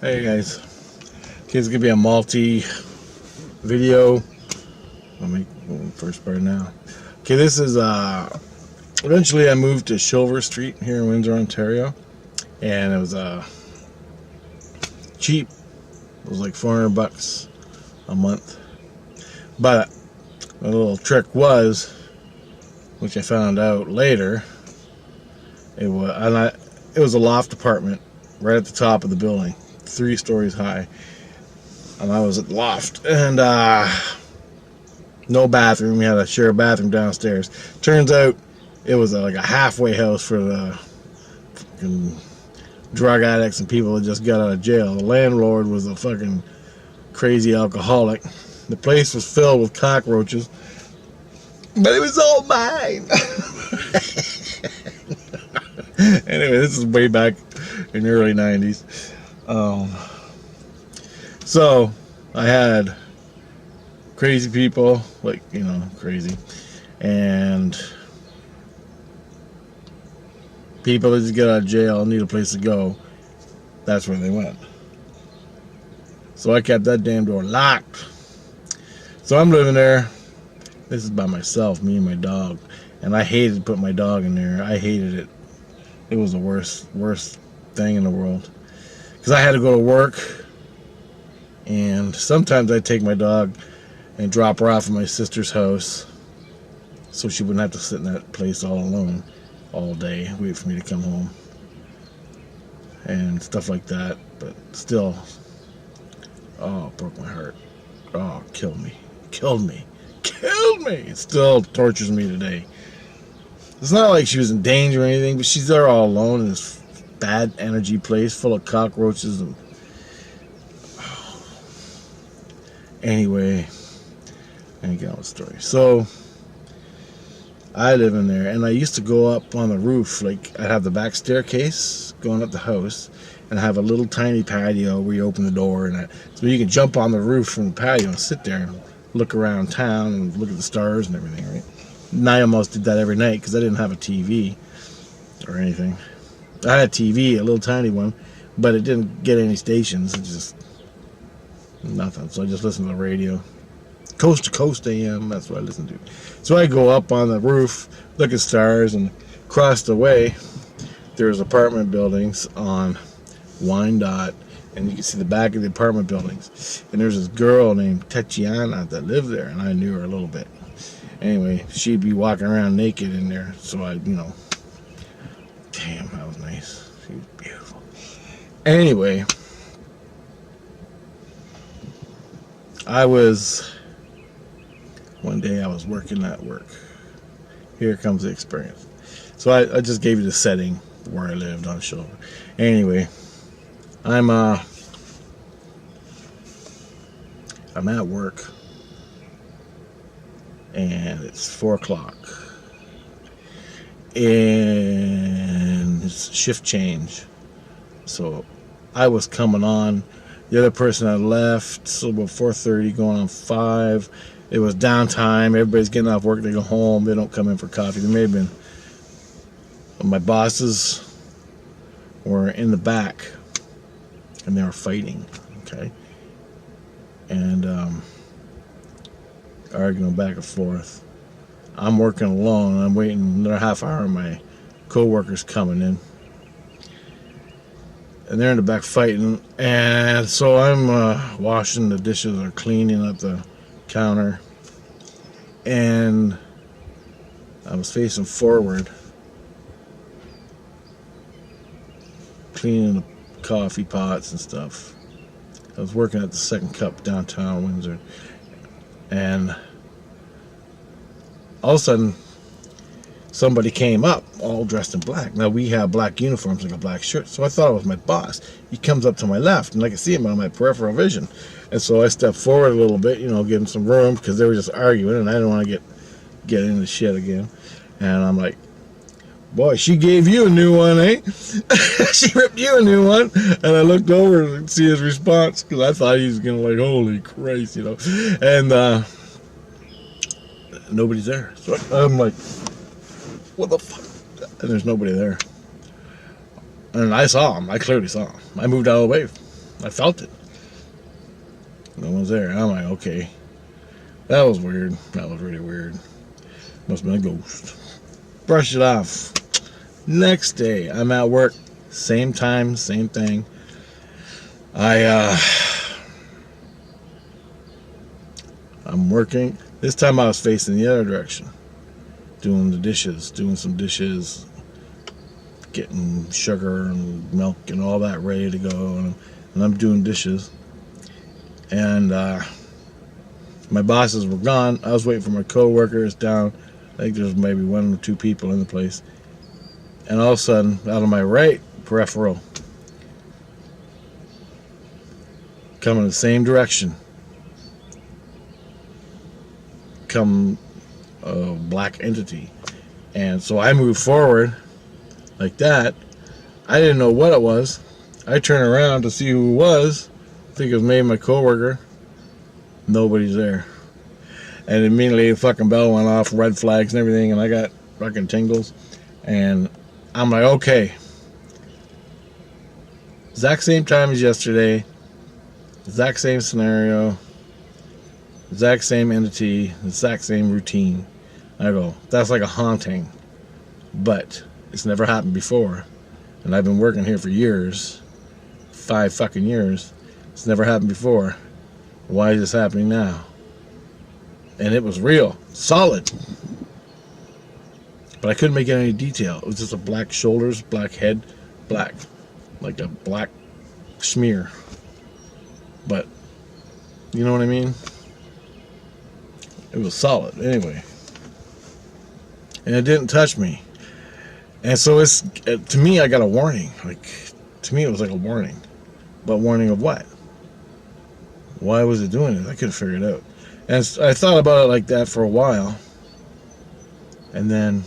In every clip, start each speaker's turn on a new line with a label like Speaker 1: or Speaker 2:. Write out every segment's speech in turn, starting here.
Speaker 1: Hey guys, okay, it's gonna be a multi-video. I'll make the first part now. Okay, this is eventually I moved to Chilver Street here in Windsor, Ontario, and it was cheap. It was like $400 a month. But the little trick was, which I found out later, it was a loft apartment right at the top of the building, 3 stories high, and I was at the loft, and no bathroom. We had to share a bathroom downstairs. Turns out it was like a halfway house for the fucking drug addicts and people that just got out of jail. The landlord was a fucking crazy alcoholic. The place was filled with cockroaches, but it was all mine. Anyway, this is way back in the early 90s. So I had crazy people, like, crazy, and people that just get out of jail and need a place to go. That's where they went. So I kept that damn door locked. So I'm living there. This is by myself, me and my dog, and I hated putting my dog in there. I hated it. It was the worst thing in the world, because I had to go to work, and sometimes I'd take my dog and drop her off at my sister's house so she wouldn't have to sit in that place all alone all day, wait for me to come home and stuff like that. But still, oh, it broke my heart. Oh, killed me. It still tortures me today. It's not like she was in danger or anything, but she's there all alone in this bad energy place full of cockroaches. And anyway, I get on the story. So I live in there, and I used to go up on the roof. Like, I'd have the back staircase going up the house, and have a little tiny patio where you open the door, and so you can jump on the roof from the patio and sit there and look around town and look at the stars and everything, right? And I almost did that every night because I didn't have a TV or anything. I had a TV, a little tiny one, but it didn't get any stations. It just nothing. So I just listened to the radio. Coast to Coast AM, that's what I listened to. So I go up on the roof, look at stars, and across the way there's apartment buildings on Wyandotte, and you can see the back of the apartment buildings. And there's this girl named Tatiana that lived there, and I knew her a little bit. Anyway, she'd be walking around naked in there, so damn, that was nice. She was beautiful. Anyway, one day I was working at work. Here comes the experience. So I just gave you the setting where I lived on Chilver. Anyway, I'm at work, and it's 4 o'clock, and it's shift change. So I was coming on. The other person had left, so about 4:30, going on 5. It was downtime. Everybody's getting off work. They go home. They don't come in for coffee. There may have been, my bosses were in the back, and they were fighting, okay? And arguing back and forth. I'm working alone. I'm waiting another half hour. My co-worker's coming in, and they're in the back fighting. And so I'm washing the dishes or cleaning up the counter, and I was facing forward, cleaning the coffee pots and stuff. I was working at the Second Cup downtown Windsor, and all of a sudden somebody came up all dressed in black. Now we have black uniforms, like a black shirt, so I thought it was my boss. He comes up to my left, and I can see him on my peripheral vision, and so I stepped forward a little bit, give him some room, because they were just arguing, and I didn't want to get into shit again. And I'm like, boy, she gave you a new one, eh? She ripped you a new one. And I looked over to see his response, because I thought he was going to, like, holy Christ, And nobody's there. So I'm like, what the fuck? And there's nobody there. And I saw him. I clearly saw him. I moved out of the way. I felt it. No one's there. I'm like, okay. That was weird. That was really weird. Must have been a ghost. Brush it off. Next day, I'm at work. Same time, same thing. I'm working. This time I was facing the other direction. Doing the dishes. Doing some dishes. Getting sugar and milk and all that ready to go. And I'm doing dishes. And my bosses were gone. I was waiting for my co-workers down. I think there's maybe 1 or 2 people in the place. And all of a sudden, out of my right peripheral, coming the same direction, come a black entity. And so I moved forward like that. I didn't know what it was. I turned around to see who it was. I think it was maybe my coworker. Nobody's there. And immediately the fucking bell went off, red flags and everything, and I got fucking tingles. And I'm like, okay. Exact same time as yesterday. Exact same scenario. Exact same entity. Exact same routine. I go, that's like a haunting. But it's never happened before. And I've been working here for years. 5 fucking years. It's never happened before. Why is this happening now? And it was real. Solid. But I couldn't make it any detail. It was just a black shoulders, black head, black. Like a black smear. But, you know what I mean? It was solid. Anyway. And it didn't touch me. And so it's, to me, I got a warning. Like, to me, it was like a warning. But warning of what? Why was it doing it? I couldn't figure it out. And I thought about it like that for a while. And then,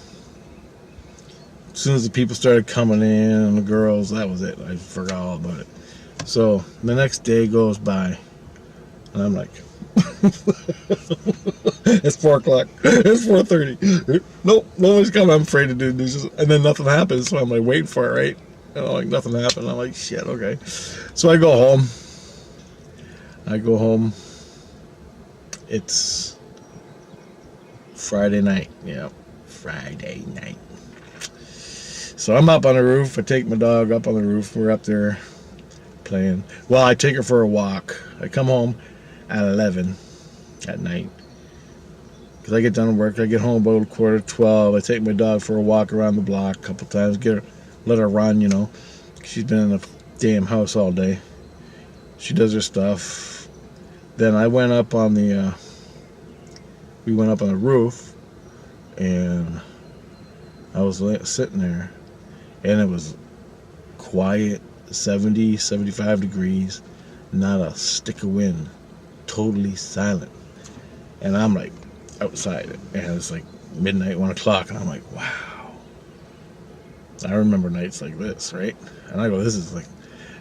Speaker 1: as soon as the people started coming in, and the girls, that was it. I forgot all about it. So, the next day goes by. And I'm like, it's 4 o'clock. It's 4:30. Nope, nobody's coming. I'm afraid to do this. And then nothing happens. So I'm like, waiting for it, right? And like, nothing happened. I'm like, shit, okay. So I go home. It's Friday night. Yeah, Friday night. So I'm up on the roof. I take my dog up on the roof. We're up there playing. Well, I take her for a walk. I come home at 11 at night. Because I get done with work. I get home about 11:45. I take my dog for a walk around the block a couple times. Let her run, you know. She's been in the damn house all day. She does her stuff. Then I went up on the, we went up on the roof, and I was sitting there, and it was quiet, 70, 75 degrees, not a stick of wind, totally silent. And I'm like outside, and it's like midnight, 1 o'clock, and I'm like, wow. I remember nights like this, right? And I go, this is like,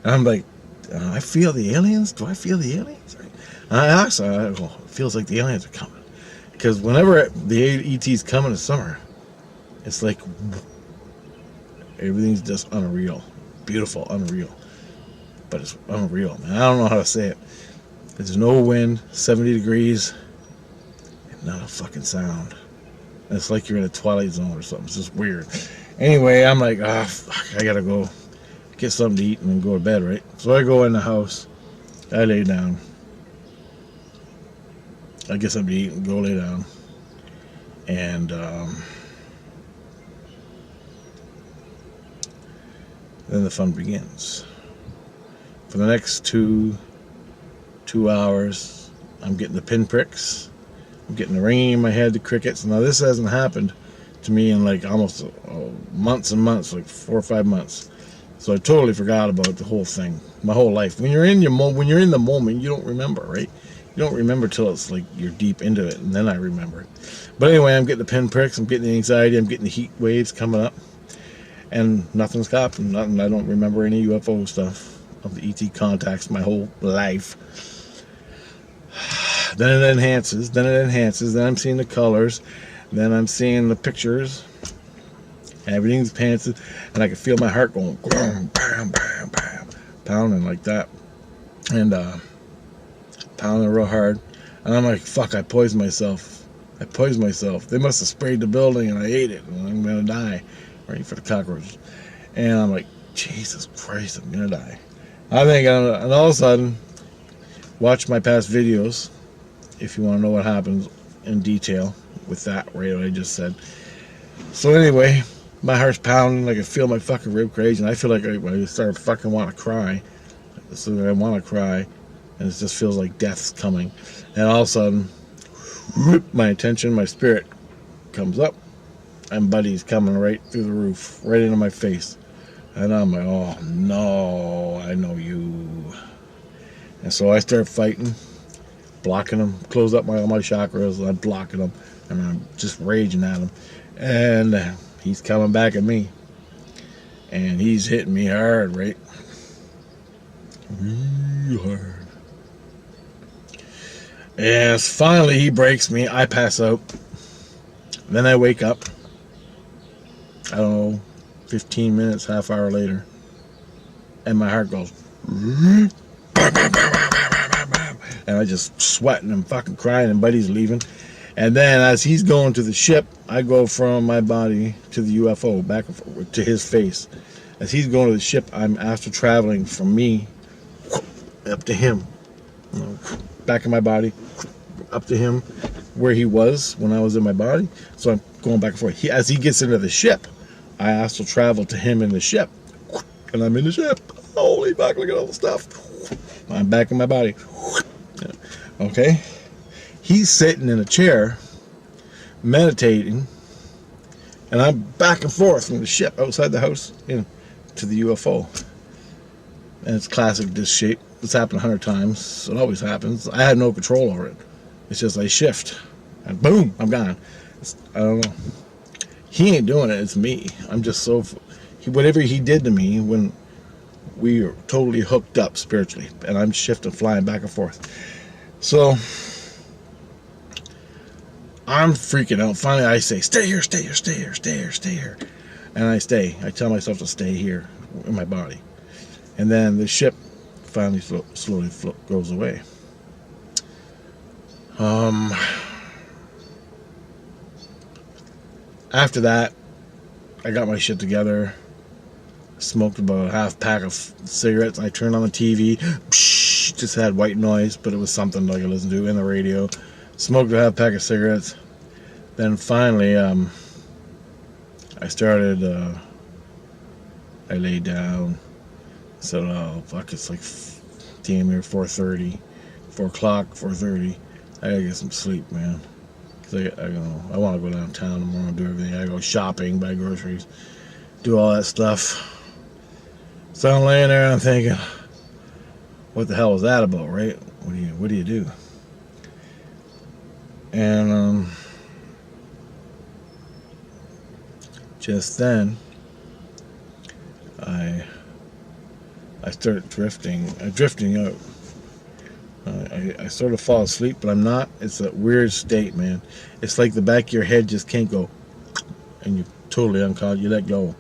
Speaker 1: and I'm like, I feel the aliens? Do I feel the aliens? Right? And I asked her, I go, it feels like the aliens are coming. Because whenever the ETs come in the summer, it's like everything's just unreal. Beautiful, unreal. But it's unreal, man. I don't know how to say it. There's no wind, 70 degrees, and not a fucking sound. And it's like you're in a Twilight Zone or something. It's just weird. Anyway, I'm like, fuck, I gotta go get something to eat and then go to bed, right? So I go in the house. I lay down. I get something to eat and go lay down. And then the fun begins. For the next two hours, I'm getting the pinpricks. I'm getting the ringing in my head, the crickets. Now this hasn't happened to me in like almost months and months, like 4 or 5 months. So I totally forgot about the whole thing, my whole life. When you're in the moment, you don't remember, right? You don't remember till it's like you're deep into it, and then I remember it. But anyway, I'm getting the pinpricks, I'm getting the anxiety, I'm getting the heat waves coming up, and nothing's happened. Nothing. I don't remember any UFO stuff of the ET contacts my whole life. Then it enhances. Then I'm seeing the colors. Then I'm seeing the pictures. Everything's enhanced, and I can feel my heart going, bam, bam, bam, bam, pounding like that. and pounding real hard. And I'm like, fuck, I poisoned myself. They must have sprayed the building and I ate it. And I'm going to die. Ready for the cockroaches. And I'm like, Jesus Christ, I'm going to die. And all of a sudden, watch my past videos if you want to know what happens in detail with that, right, what I just said. So anyway, my heart's pounding. I can feel my fucking rib cage. And I feel like I start fucking want to cry. So I want to cry. And it just feels like death's coming. And all of a sudden, my attention, my spirit comes up, and Buddy's coming right through the roof, right into my face. And I'm like, oh no, I know you. And so I start fighting, blocking him, close up all my chakras, and I'm blocking him, and I'm just raging at him. And he's coming back at me. And he's hitting me hard, right? Real hard. And finally he breaks me. I pass out. Then I wake up. I don't know, 15 minutes, half hour later. And my heart goes. And I just sweating and fucking crying, and Buddy's leaving. And then as he's going to the ship, I go from my body to the UFO, back to his face. As he's going to the ship, I'm astral traveling from me up to him. Back in my body, up to him, where he was when I was in my body. So I'm going back and forth. As he gets into the ship, I astral travel to him in the ship. And I'm in the ship. Holy fuck, look at all the stuff. I'm back in my body. Okay? He's sitting in a chair, meditating, and I'm back and forth from the ship outside the house to the UFO. And it's classic disc shape. It's happened 100 times. It always happens. I had no control over it. It's just I shift, and boom, I'm gone. I don't know. He ain't doing it. It's me. I'm just so... whatever he did to me when we were totally hooked up spiritually, and I'm shifting, flying back and forth. So I'm freaking out. Finally, I say, stay here, stay here, stay here, stay here, stay here. And I stay. I tell myself to stay here in my body. And then the ship finally slowly goes away. After that, I got my shit together. Smoked about a half pack of cigarettes. I turned on the TV. Psh, just had white noise, but it was something like I listened to in the radio. Smoked a half pack of cigarettes. Then finally, I started. I laid down. Said, "Oh fuck! It's like damn near 4:30, 4 o'clock, 4:30. I gotta get some sleep, man. Cause I want to go downtown tomorrow and do everything. I go shopping, buy groceries, do all that stuff." So I'm laying there and I'm thinking, what the hell was that about, right? What do you do? And just then I start drifting out. I sort of fall asleep, but I'm not. It's a weird state, man. It's like the back of your head just can't go, and you're totally unconscious. You let go,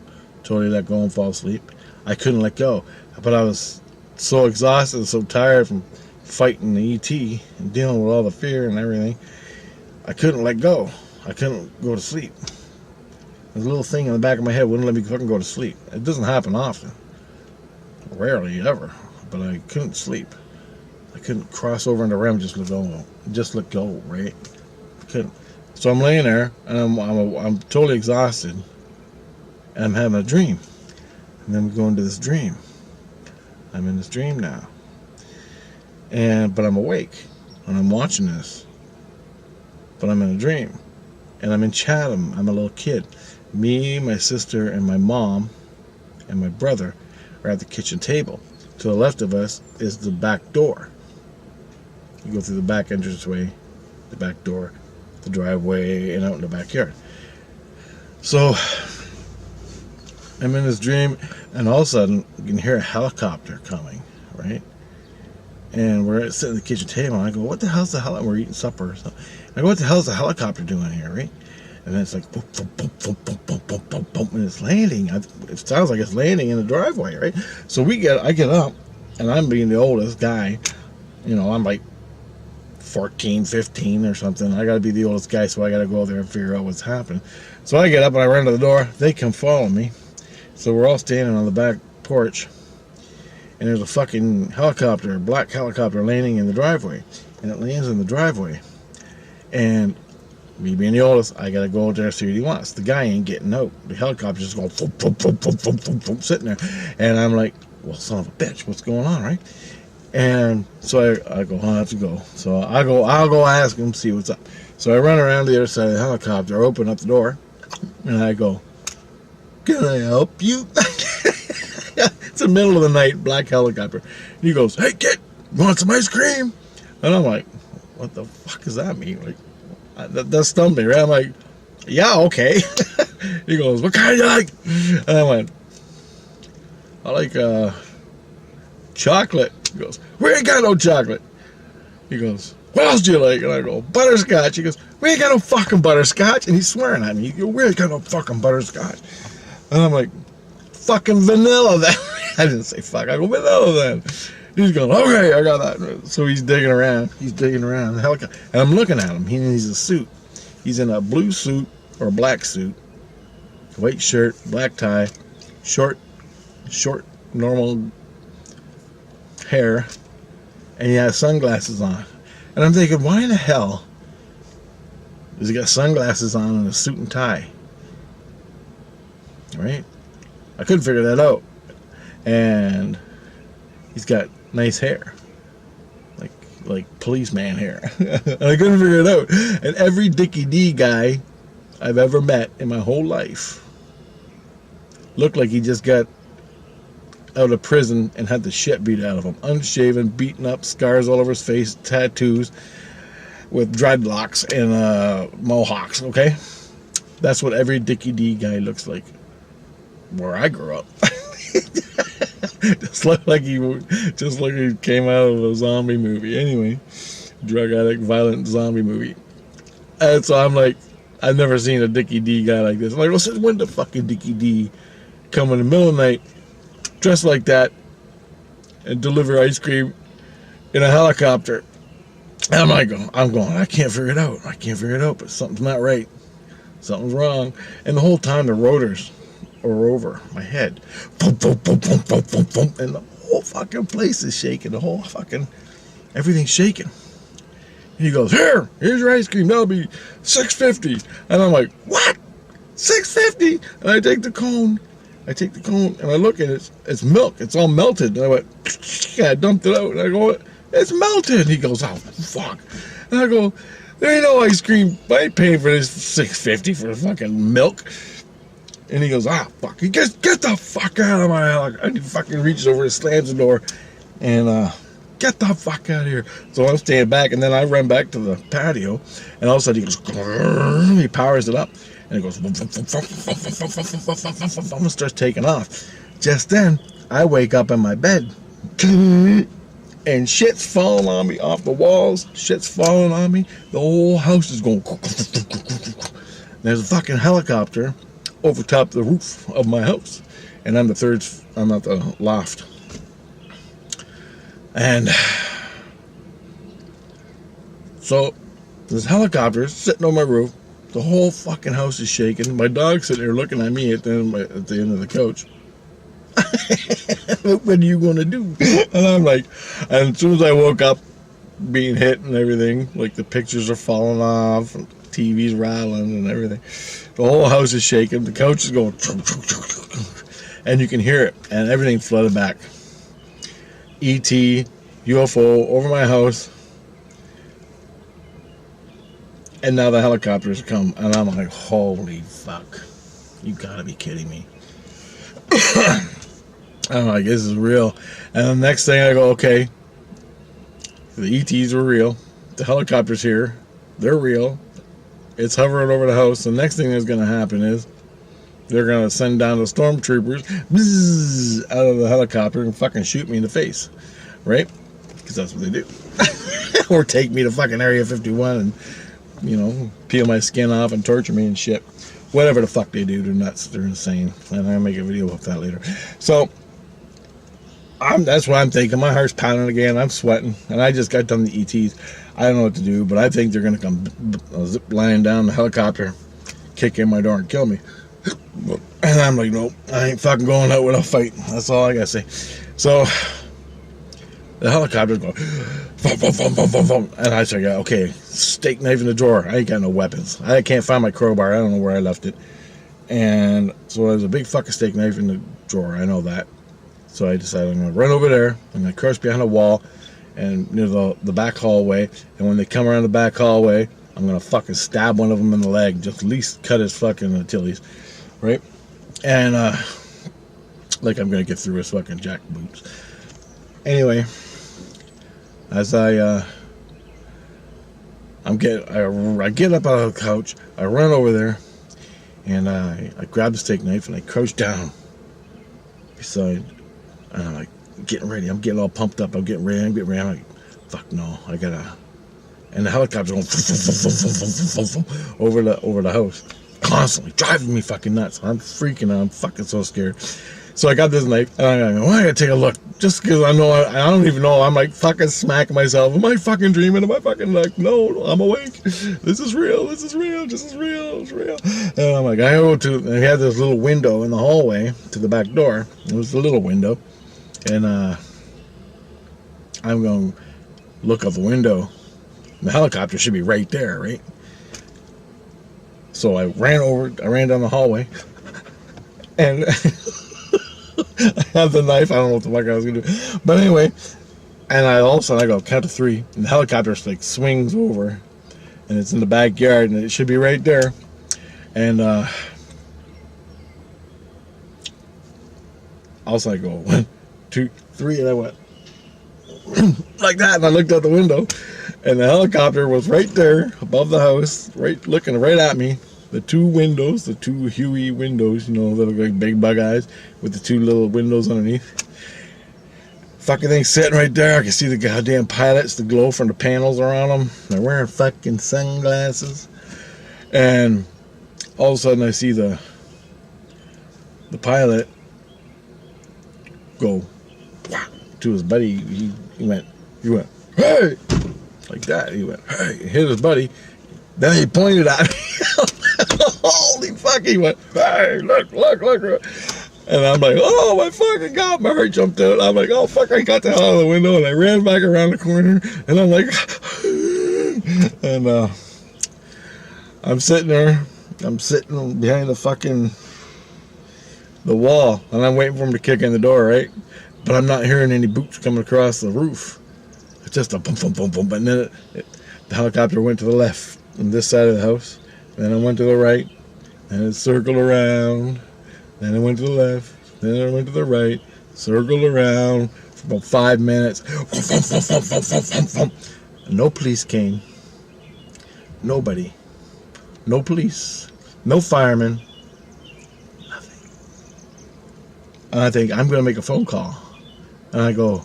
Speaker 1: totally let go and fall asleep. I couldn't let go, but I was so exhausted and so tired from fighting the ET and dealing with all the fear and everything. I couldn't let go. I couldn't go to sleep. There's a little thing in the back of my head wouldn't let me fucking go to sleep. It doesn't happen often. Rarely ever. But I couldn't sleep. I couldn't cross over into REM, just let go, right? I couldn't. So I'm laying there and I'm totally exhausted and I'm having a dream. And then we go into this dream. I'm in this dream now. But I'm awake and I'm watching this. But I'm in a dream. And I'm in Chatham. I'm a little kid. Me, my sister, and my mom and my brother are at the kitchen table. To the left of us is the back door. You go through the back entranceway, the back door, the driveway, and out in the backyard. So I'm in this dream, and all of a sudden you can hear a helicopter coming, right? And we're sitting at the kitchen table, and I go, "What the hell's the hell?" And we're eating supper or something. I go, "What the hell's the helicopter doing here, right?" And then it's like boom, boom, boom, boom, boom, boom, boom, boom, boom, and it's landing. It sounds like it's landing in the driveway, right? So I get up, and I'm being the oldest guy. You know, I'm like 14, 15 or something. I gotta be the oldest guy, so I gotta go there and figure out what's happening. So I get up and I run to the door. They come follow me. So we're all standing on the back porch, and there's a fucking helicopter, black helicopter, landing in the driveway. And it lands in the driveway. And me being the oldest, I gotta go out there and see what he wants. The guy ain't getting out. The helicopter's just going thump, thump, thump, thump, thump, thump, thump, sitting there. And I'm like, well, son of a bitch, what's going on, right? And so I go, I have to go. So I'll go ask him, see what's up. So I run around to the other side of the helicopter, open up the door, and I go, can I help you? It's the middle of the night, black helicopter. And he goes, hey kid, you want some ice cream? And I'm like, what the fuck does that mean? Like, that stumped me, right? I'm like, yeah, okay. He goes, what kind do you like? And I went, I like chocolate. He goes, we ain't got no chocolate. He goes, what else do you like? And I go, butterscotch. He goes, we ain't got no fucking butterscotch. And he's swearing at me. He goes, we ain't got no fucking butterscotch. And I'm like, fucking vanilla then. I didn't say fuck. I go, vanilla then. He's going, okay, I got that. So he's digging around. He's digging around the helicopter. And I'm looking at him. He needs a suit. He's in a blue suit or black suit, white shirt, black tie, short, normal hair, and he has sunglasses on. And I'm thinking, why in the hell does he got sunglasses on and a suit and tie? Right? I couldn't figure that out. And he's got nice hair, like policeman hair. And I couldn't figure it out. And every Dickie D guy I've ever met in my whole life looked like he just got out of prison and had the shit beat out of him. Unshaven, beaten up, scars all over his face, tattoos, with dreadlocks and mohawks, okay? That's what every Dickie D guy looks like where I grew up. just like he came out of a zombie movie. Anyway, drug addict, violent zombie movie. And so I'm like, I've never seen a Dickie D guy like this. I'm like, well, since when the fucking Dickie D come in the middle of the night, dressed like that, and deliver ice cream in a helicopter? And I'm going, I can't figure it out. But something's not right. Something's wrong. And the whole time the rotors are over my head. Boom, boom, boom, boom, boom, boom, boom. And the whole fucking place is shaking. Everything's shaking. And he goes, here's your ice cream. That'll be $6.50. And I'm like, what? $6.50? And I take the cone and I look at it. It's milk. It's all melted. And I went, I dumped it out. And I go, it's melted. He goes, oh, fuck. And I go, there ain't no ice cream. I ain't paying for this $6.50 for fucking milk. And he goes, fuck. He gets, get the fuck out of my house. And he fucking reaches over and slams the door. And, get the fuck out of here. So I'm staying back. And then I run back to the patio. And all of a sudden he goes, he powers it up. And it goes, and starts taking off. Just then, I wake up in my bed. And shit's falling on me off the walls. Shit's falling on me. The whole house is going. There's a fucking helicopter over top the roof of my house. And I'm at the loft. And so this helicopter sitting on my roof. The whole fucking house is shaking. My dog's sitting there looking at me at the end of the couch. What are you going to do? And I'm like, and as soon as I woke up, being hit and everything, like the pictures are falling off, and the TV's rattling and everything. The whole house is shaking. The couch is going, and you can hear it, and everything flooded back. ET, UFO over my house. And now the helicopters come, and I'm like, holy fuck. You gotta be kidding me. I'm like, this is real. And the next thing I go, okay, the ETs were real. The helicopter's here. They're real. It's hovering over the house. The next thing that's going to happen is they're going to send down the stormtroopers out of the helicopter and fucking shoot me in the face. Right? Because that's what they do. Or take me to fucking Area 51 and, you know, peel my skin off and torture me and shit. Whatever the fuck they do, they're nuts. They're insane. And I'll make a video about that later. So, That's what I'm thinking. My heart's pounding again. I'm sweating, and I just got done the ETs. I don't know what to do, but I think they're gonna come zip lying down the helicopter, kick in my door, and kill me. And I'm like, nope, I ain't fucking going out without fighting. That's all I gotta say. So the helicopter's going, vum, vum, vum, vum, vum, vum. And I said, okay, steak knife in the drawer. I ain't got no weapons. I can't find my crowbar. I don't know where I left it. And so there's a big fucking steak knife in the drawer. I know that. So I decided I'm going to run over there. I'm going to crouch behind a wall and near the back hallway. And when they come around the back hallway, I'm going to fucking stab one of them in the leg. Just at least cut his fucking Achilles. Right? And, like I'm going to get through his fucking jack boots. Anyway, as I get up out of the couch, I run over there, and I grab the steak knife and I crouch down beside, and I'm like getting ready. I'm getting all pumped up. I'm getting ready. I'm like, fuck no, I gotta. And the helicopter's going over the house, constantly driving me fucking nuts. I'm freaking out. I'm fucking so scared. So I got this knife, and I gotta take a look, just because I know, I don't even know, I'm like fucking smacking myself. Am I fucking dreaming? Am I fucking like, no, I'm awake. This is real, it's real. And I'm like, I go to, and we had this little window in the hallway to the back door. It was a little window, and I'm going to look out the window. The helicopter should be right there, right? So I ran down the hallway, and I had the knife. I don't know what the fuck I was gonna do, but anyway. And all of a sudden I go count to 3, and the helicopter like swings over, and it's in the backyard, and it should be right there. And all of a sudden I go 1, 2, 3, and I went like that, and I looked out the window, and the helicopter was right there above the house, right looking right at me. The 2 windows, the 2 Huey windows, you know, that look like big bug eyes with the 2 little windows underneath. Fucking thing sitting right there. I can see the goddamn pilots, the glow from the panels around them. They're wearing fucking sunglasses. And all of a sudden I see the pilot go to his buddy. He went, hey! Like that. He went, hey! He hit his buddy. Then he pointed at me. Holy fuck, he went, hey, look. And I'm like, oh my fucking God, my heart jumped out. I'm like, oh fuck, I got the hell out of the window, and I ran back around the corner, and I'm like, and I'm sitting behind the wall, and I'm waiting for him to kick in the door, right? But I'm not hearing any boots coming across the roof. It's just a boom, boom, boom, boom, and then the helicopter went to the left on this side of the house. Then it went to the right, and it circled around. Then it went to the left, then it went to the right, circled around for about 5 minutes. No police came. Nobody. No police. No firemen. Nothing. And I think, I'm going to make a phone call. And I go,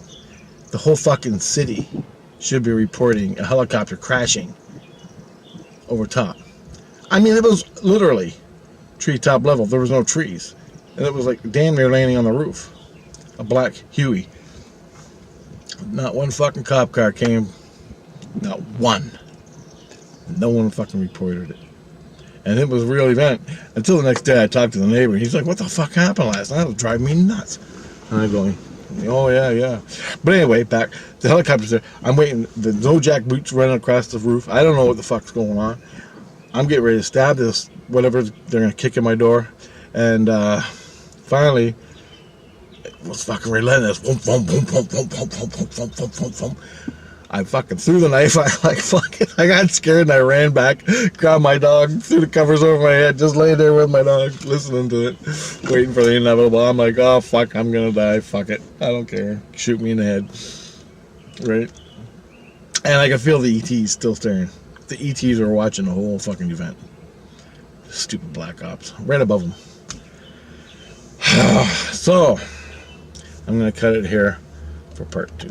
Speaker 1: the whole fucking city should be reporting a helicopter crashing over top. I mean, it was literally treetop level. There was no trees. And it was like damn near landing on the roof. A black Huey. Not one fucking cop car came. Not one. No one fucking reported it. And it was a real event. Until the next day I talked to the neighbor. He's like, what the fuck happened last night? It was driving me nuts. And I'm going, oh yeah. But anyway, back. The helicopter's there. I'm waiting. The no jack boots running across the roof. I don't know what the fuck's going on. I'm getting ready to stab this, whatever, they're going to kick in my door. And finally, it was fucking relentless. I fucking threw the knife. I got scared and I ran back, grabbed my dog, threw the covers over my head, just lay there with my dog, listening to it, waiting for the inevitable. I'm like, oh fuck, I'm going to die. Fuck it. I don't care. Shoot me in the head. Right? And I can feel the ETs still staring. The ETs are watching the whole fucking event. Stupid Black Ops. Right above them. So, I'm going to cut it here for part 2.